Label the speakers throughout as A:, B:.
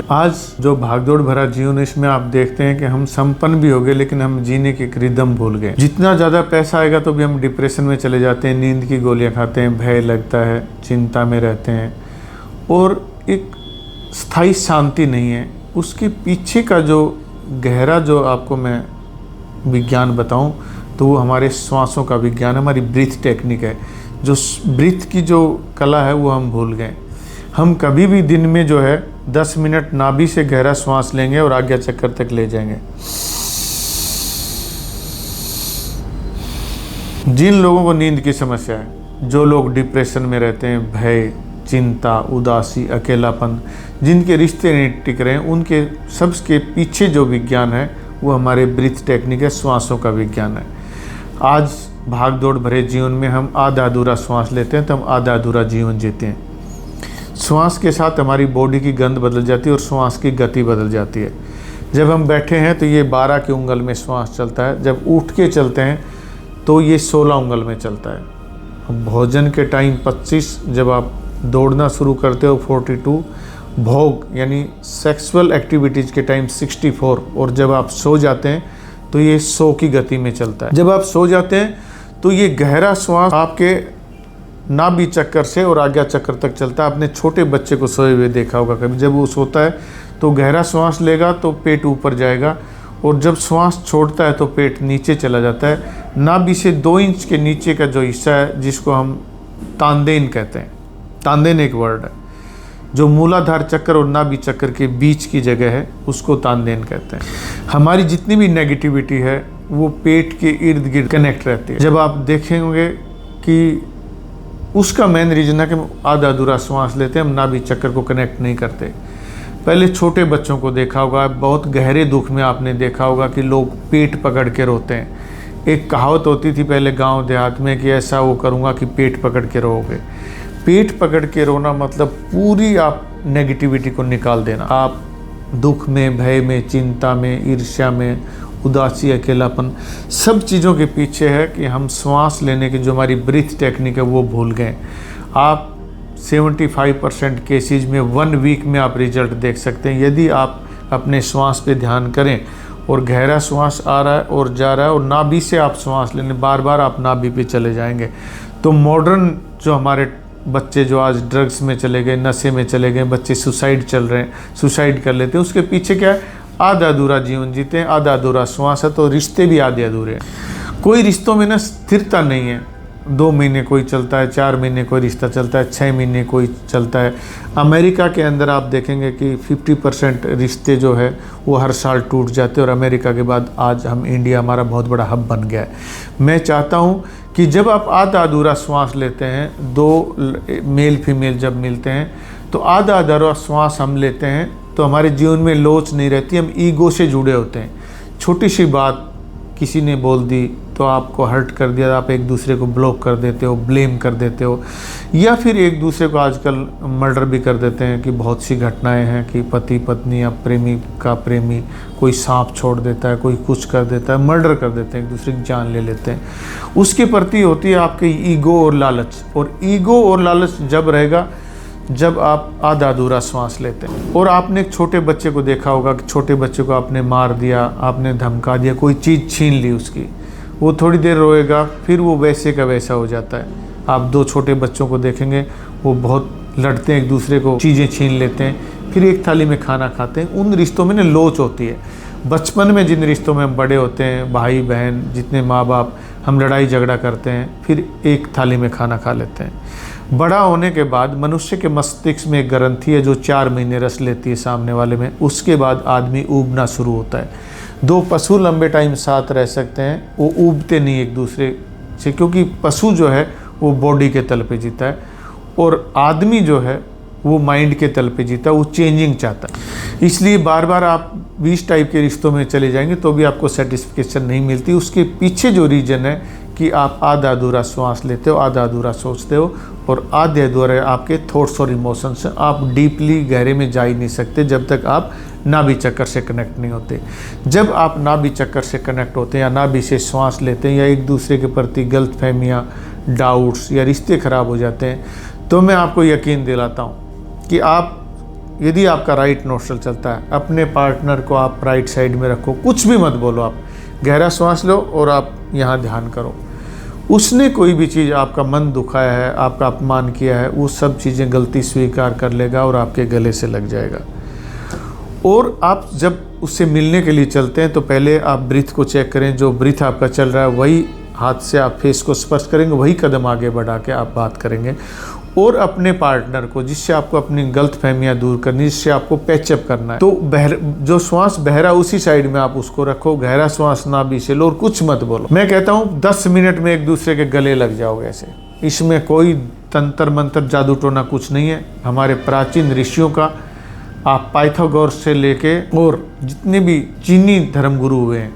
A: आज जो भागदौड़ भरा जीवन है, इसमें आप देखते हैं कि हम संपन्न भी हो गए लेकिन हम जीने की एक रिदम भूल गए। जितना ज़्यादा पैसा आएगा तो भी हम डिप्रेशन में चले जाते हैं, नींद की गोलियां खाते हैं, भय लगता है, चिंता में रहते हैं और एक स्थायी शांति नहीं है। उसके पीछे का जो गहरा जो आपको मैं विज्ञान बताऊं तो वो हमारे श्वासों का विज्ञान, हमारी ब्रीथ टेक्निक है। जो ब्रीथ की जो कला है वो हम भूल गए। हम कभी भी दिन में जो है 10 मिनट नाभि से गहरा श्वास लेंगे और आज्ञा चक्र तक ले जाएंगे। जिन लोगों को नींद की समस्या है, जो लोग डिप्रेशन में रहते हैं, भय, चिंता, उदासी, अकेलापन, जिनके रिश्ते नहीं टिक रहे हैं, उनके सबके पीछे जो विज्ञान है वो हमारे ब्रीथ टेक्निक है, श्वासों का विज्ञान है। आज भाग दौड़ भरे जीवन में हम आधा अधूरा श्वास लेते हैं तो हम आधा अधूरा जीवन जीते हैं। श्वास के साथ हमारी बॉडी की गंध बदल जाती है और श्वास की गति बदल जाती है। जब हम बैठे हैं तो ये 12 की उंगल में श्वास चलता है, जब उठ के चलते हैं तो ये 16 उंगल में चलता है। भोजन के टाइम 25, जब आप दौड़ना शुरू करते हो 42, भोग यानी सेक्सुअल एक्टिविटीज़ के टाइम 64 और जब आप सो जाते हैं तो ये 100 की गति में चलता है। जब आप सो जाते हैं तो ये गहरा श्वास आपके नाभि चक्कर से और आज्ञा चक्र तक चलता है। आपने छोटे बच्चे को सोए हुए देखा होगा कभी, जब वो सोता है तो गहरा श्वास लेगा तो पेट ऊपर जाएगा और जब श्वास छोड़ता है तो पेट नीचे चला जाता है। नाभि से 2 इंच के नीचे का जो हिस्सा है जिसको हम तांदेन कहते हैं, तांदेन एक वर्ड है, जो मूलाधार चक्र और नाभि चक्र के बीच की जगह है उसको तांदेन कहते हैं। हमारी जितनी भी नेगेटिविटी है वो पेट के इर्द गिर्द कनेक्ट रहती है। जब आप देखेंगे कि उसका मेन रीज़न है कि हम आधा अधूरा श्वास लेते हैं, हम नाभि चक्र को कनेक्ट नहीं करते। पहले छोटे बच्चों को देखा होगा, बहुत गहरे दुख में आपने देखा होगा कि लोग पेट पकड़ के रोते हैं। एक कहावत होती थी पहले गांव देहात में कि ऐसा वो करूँगा कि पेट पकड़ के रोओगे। पेट पकड़ के रोना मतलब पूरी आप नेगेटिविटी को निकाल देना। आप दुख में, भय में, चिंता में, ईर्ष्या में, उदासी, अकेलापन, सब चीज़ों के पीछे है कि हम श्वास लेने की जो हमारी ब्रीथ टेक्निक है वो भूल गए। आप 75% केसेज में 1 वीक में आप रिजल्ट देख सकते हैं यदि आप अपने श्वास पे ध्यान करें और गहरा श्वास आ रहा है और जा रहा है और नाभि से आप श्वास लेने, बार बार आप नाभि पे चले जाएंगे। तो मॉडर्न जो हमारे बच्चे जो आज ड्रग्स में चले गए, नशे में चले गए, बच्चे सुसाइड चल रहे हैं, सुसाइड कर लेते हैं, उसके पीछे क्या है? आधा अधूरा जीवन जीते हैं, आधा अधूरा श्वास है। तो रिश्ते भी आधे अधूरे हैं। कोई रिश्तों में ना स्थिरता नहीं है। 2 महीने कोई चलता है, 4 महीने कोई रिश्ता चलता है, 6 महीने कोई चलता है। अमेरिका के अंदर आप देखेंगे कि 50% रिश्ते जो है वो हर साल टूट जाते हैं और अमेरिका के बाद आज हम इंडिया, हमारा बहुत बड़ा हब बन गया है। मैं चाहता हूँ कि जब आप आधा अधूरा श्वास लेते हैं, 2 मेल फीमेल जब मिलते हैं तो आधा अधूरा श्वास हम लेते हैं तो हमारे जीवन में लोच नहीं रहती। हम ईगो से जुड़े होते हैं। छोटी सी बात किसी ने बोल दी तो आपको हर्ट कर दिया, आप एक दूसरे को ब्लॉक कर देते हो, ब्लेम कर देते हो, या फिर एक दूसरे को आजकल मर्डर भी कर देते हैं। कि बहुत सी घटनाएं हैं कि पति पत्नी या प्रेमी का प्रेमी कोई सांप छोड़ देता है, कोई कुछ कर देता है, मर्डर कर देते हैं, एक दूसरे की जान ले लेते हैं। उसके प्रति होती है आपके ईगो और लालच। और ईगो और लालच जब रहेगा जब आप आधा अधूरा श्वास लेते हैं। और आपने एक छोटे बच्चे को देखा होगा कि छोटे बच्चे को आपने मार दिया, आपने धमका दिया, कोई चीज़ छीन ली उसकी, वो थोड़ी देर रोएगा, फिर वो वैसे का वैसा हो जाता है। आप 2 छोटे बच्चों को देखेंगे, वो बहुत लड़ते हैं, एक दूसरे को चीज़ें छीन लेते हैं, फिर एक थाली में खाना खाते हैं। उन रिश्तों में ना लोच होती है। बचपन में जिन रिश्तों में हम बड़े होते हैं, भाई बहन, जितने माँ बाप, हम लड़ाई झगड़ा करते हैं, फिर एक थाली में खाना खा लेते हैं। बड़ा होने के बाद मनुष्य के मस्तिष्क में एक ग्रंथि है जो 4 महीने रस लेती है सामने वाले में। उसके बाद आदमी ऊबना शुरू होता है। 2 पशु लंबे टाइम साथ रह सकते हैं, वो ऊबते नहीं एक दूसरे से, क्योंकि पशु जो है वो बॉडी के तल पे जीता है और आदमी जो है वो माइंड के तल पे जीता है, वो चेंजिंग चाहता है। इसलिए बार बार आप 20 टाइप के रिश्तों में चले जाएंगे तो भी आपको सेटिस्फिकेशन नहीं मिलती। उसके पीछे जो रीज़न है कि आप आधा अधूरा श्वास लेते हो, आधा अधूरा सोचते हो और आधे अधूरे आपके थॉट्स और इमोशंस हैं। आप डीपली गहरे में जा ही नहीं सकते जब तक आप नाभि चक्कर से कनेक्ट नहीं होते। जब आप नाभि चक्कर से कनेक्ट होते हैं या नाभि से श्वास लेते हैं या एक दूसरे के प्रति गलतफहमियाँ, डाउट्स या रिश्ते खराब हो जाते हैं, तो मैं आपको यकीन दिलाता हूँ कि आप यदि आपका राइट नोस्ट्रल चलता है, अपने पार्टनर को आप राइट साइड में रखो, कुछ भी मत बोलो, आप गहरा श्वास लो और आप यहाँ ध्यान करो। उसने कोई भी चीज़ आपका मन दुखाया है, आपका अपमान किया है, वो सब चीज़ें गलती स्वीकार कर लेगा और आपके गले से लग जाएगा। और आप जब उससे मिलने के लिए चलते हैं तो पहले आप ब्रीथ को चेक करें, जो ब्रीथ आपका चल रहा है वही हाथ से आप फेस को स्पर्श करेंगे, वही कदम आगे बढ़ा के आप बात करेंगे। और अपने पार्टनर को, जिससे आपको अपनी गलत फहमियाँ दूर करनी, जिससे आपको पैचअप करना है, तो जो श्वास बहरा उसी साइड में आप उसको रखो, गहरा श्वास नाभि से लो और कुछ मत बोलो। मैं कहता हूँ 10 मिनट में एक दूसरे के गले लग जाओगे ऐसे। इसमें कोई तंत्र मंत्र जादू टोना कुछ नहीं है। हमारे प्राचीन ऋषियों का, आप पाइथागोरस से लेके और जितने भी चीनी धर्मगुरु हुए हैं,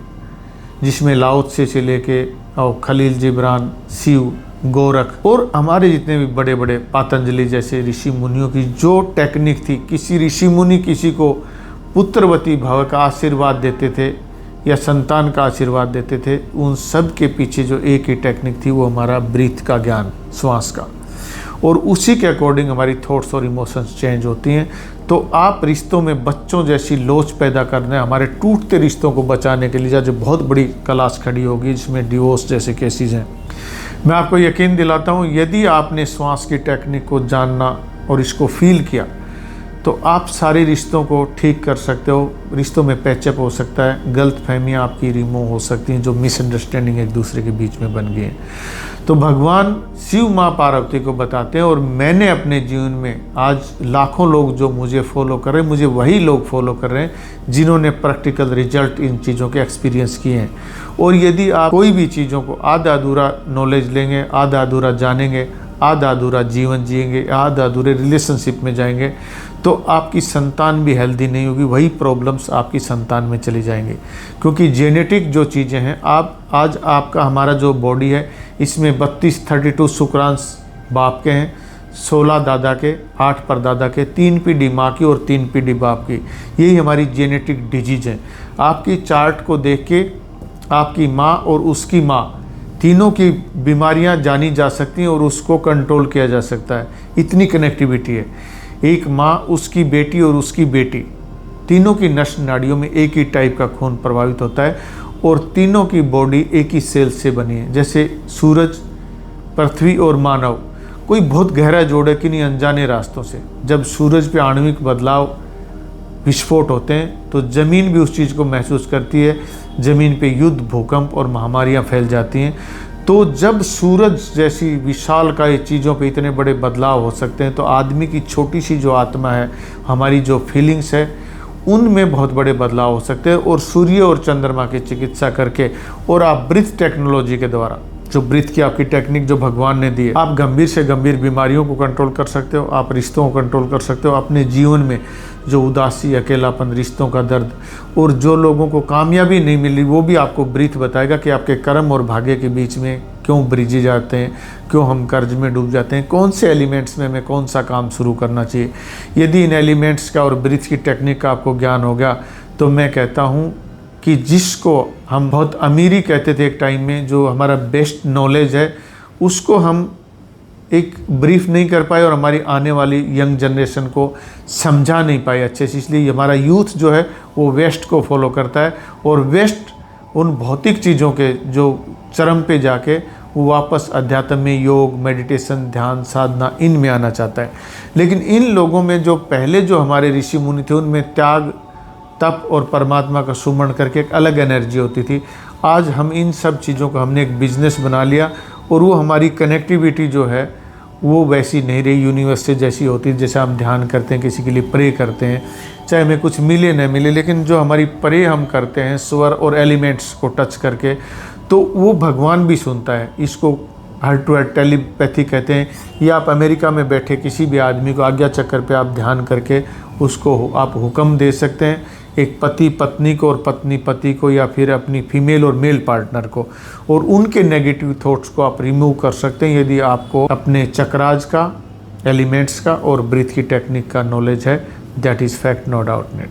A: जिसमें लाओ त्से से लेके और खलील जिब्रान, शिव, गोरख और हमारे जितने भी बड़े बड़े पतंजलि जैसे ऋषि मुनियों की जो टेक्निक थी, किसी ऋषि मुनि किसी को पुत्रवती भव का आशीर्वाद देते थे या संतान का आशीर्वाद देते थे, उन सब के पीछे जो एक ही टेक्निक थी वो हमारा ब्रीथ का ज्ञान, श्वास का। और उसी के अकॉर्डिंग हमारी थॉट्स और इमोशंस चेंज होती हैं। तो आप रिश्तों में बच्चों जैसी लोच पैदा करना है, हमारे टूटते रिश्तों को बचाने के लिए जो बहुत बड़ी क्लास खड़ी होगी, जिसमें डिवोर्स जैसे केसेस हैं। मैं आपको यकीन दिलाता हूँ, यदि आपने श्वास की टेक्निक को जानना और इसको फील किया तो आप सारे रिश्तों को ठीक कर सकते हो, रिश्तों में पैचअप हो सकता है, गलत फहमियाँ आपकी रिमूव हो सकती हैं, जो मिसअंडरस्टैंडिंग एक दूसरे के बीच में बन गई हैं। तो भगवान शिव माँ पार्वती को बताते हैं, और मैंने अपने जीवन में आज लाखों लोग जो मुझे फॉलो कर रहे हैं, मुझे वही लोग फॉलो कर रहे हैं जिन्होंने प्रैक्टिकल रिजल्ट इन चीज़ों के एक्सपीरियंस किए हैं। और यदि आप कोई भी चीज़ों को आधा अधूरा नॉलेज लेंगे, आधा अधूरा जानेंगे, आधा अधूरा जीवन जिएंगे, आधा अधूरे रिलेशनशिप में जाएंगे, तो आपकी संतान भी हेल्दी नहीं होगी, वही प्रॉब्लम्स आपकी संतान में चली जाएंगे। क्योंकि जेनेटिक जो चीज़ें हैं, आज आपका हमारा जो बॉडी है, इसमें 32 शुक्रांश बाप के हैं, 16 दादा के, 8 परदादा के, 3 पीढ़ी माँ की और 3 पीढ़ी बाप की। यही हमारी जेनेटिक डिजीज है। आपकी चार्ट को देख के आपकी माँ और उसकी माँ तीनों की बीमारियां जानी जा सकती हैं और उसको कंट्रोल किया जा सकता है। इतनी कनेक्टिविटी है। एक माँ, उसकी बेटी और उसकी बेटी, तीनों की नस नाड़ियों में एक ही टाइप का खून प्रभावित होता है और तीनों की बॉडी एक ही सेल से बनी है। जैसे सूरज, पृथ्वी और मानव कोई बहुत गहरा जोड़ है कि नहीं, अनजाने रास्तों से। जब सूरज पे आणविक बदलाव, विस्फोट होते हैं तो ज़मीन भी उस चीज़ को महसूस करती है। ज़मीन पे युद्ध, भूकंप और महामारियां फैल जाती हैं। तो जब सूरज जैसी विशालकाय चीज़ों पे इतने बड़े बदलाव हो सकते हैं, तो आदमी की छोटी सी जो आत्मा है, हमारी जो फीलिंग्स है, उनमें बहुत बड़े बदलाव हो सकते हैं। और सूर्य और चंद्रमा की चिकित्सा करके और आप ब्रीथ टेक्नोलॉजी के द्वारा, जो ब्रीथ की आपकी टेक्निक जो भगवान ने दी है, आप गंभीर से गंभीर बीमारियों को कंट्रोल कर सकते हो, आप रिश्तों को कंट्रोल कर सकते हो। अपने जीवन में जो उदासी, अकेलापन, रिश्तों का दर्द और जो लोगों को कामयाबी नहीं मिली, वो भी आपको ब्रीथ बताएगा कि आपके कर्म और भाग्य के बीच में क्यों ब्रिजे जाते हैं, क्यों हम कर्ज में डूब जाते हैं, कौन से एलिमेंट्स में हमें कौन सा काम शुरू करना चाहिए। यदि इन एलिमेंट्स का और ब्रीथ की टेक्निक का आपको ज्ञान हो गया, तो मैं कहता हूँ कि जिसको हम बहुत अमीरी कहते थे एक टाइम में, जो हमारा बेस्ट नॉलेज है, उसको हम एक ब्रीफ नहीं कर पाए और हमारी आने वाली यंग जनरेशन को समझा नहीं पाए अच्छे से। इसलिए हमारा यूथ जो है वो वेस्ट को फॉलो करता है और वेस्ट उन भौतिक चीज़ों के जो चरम पे जाके वो वापस अध्यात्म में, योग, मेडिटेशन, ध्यान, साधना, इनमें आना चाहता है। लेकिन इन लोगों में जो पहले जो हमारे ऋषि मुनि थे, उनमें त्याग, तप और परमात्मा का सुमरण करके एक अलग एनर्जी होती थी। आज हम इन सब चीज़ों को हमने एक बिजनेस बना लिया और वो हमारी कनेक्टिविटी जो है वो वैसी नहीं रही, यूनिवर्स से जैसी होती है। जैसे हम ध्यान करते हैं, किसी के लिए प्रे करते हैं, चाहे हमें कुछ मिले न मिले, लेकिन जो हमारी प्रे हम करते हैं स्वर और एलिमेंट्स को टच करके, तो वो भगवान भी सुनता है। इसको हार्ट टू हार्ट टेलीपैथी कहते हैं। या आप अमेरिका में बैठे किसी भी आदमी को आज्ञा चक्कर पे आप ध्यान करके उसको आप हुक्म दे सकते हैं, एक पति पत्नी को और पत्नी पति को, या फिर अपनी फीमेल और मेल पार्टनर को, और उनके नेगेटिव थॉट्स को आप रिमूव कर सकते हैं यदि आपको अपने चक्राज का, एलिमेंट्स का और ब्रीथ की टेक्निक का नॉलेज है। That is fact, no doubt net.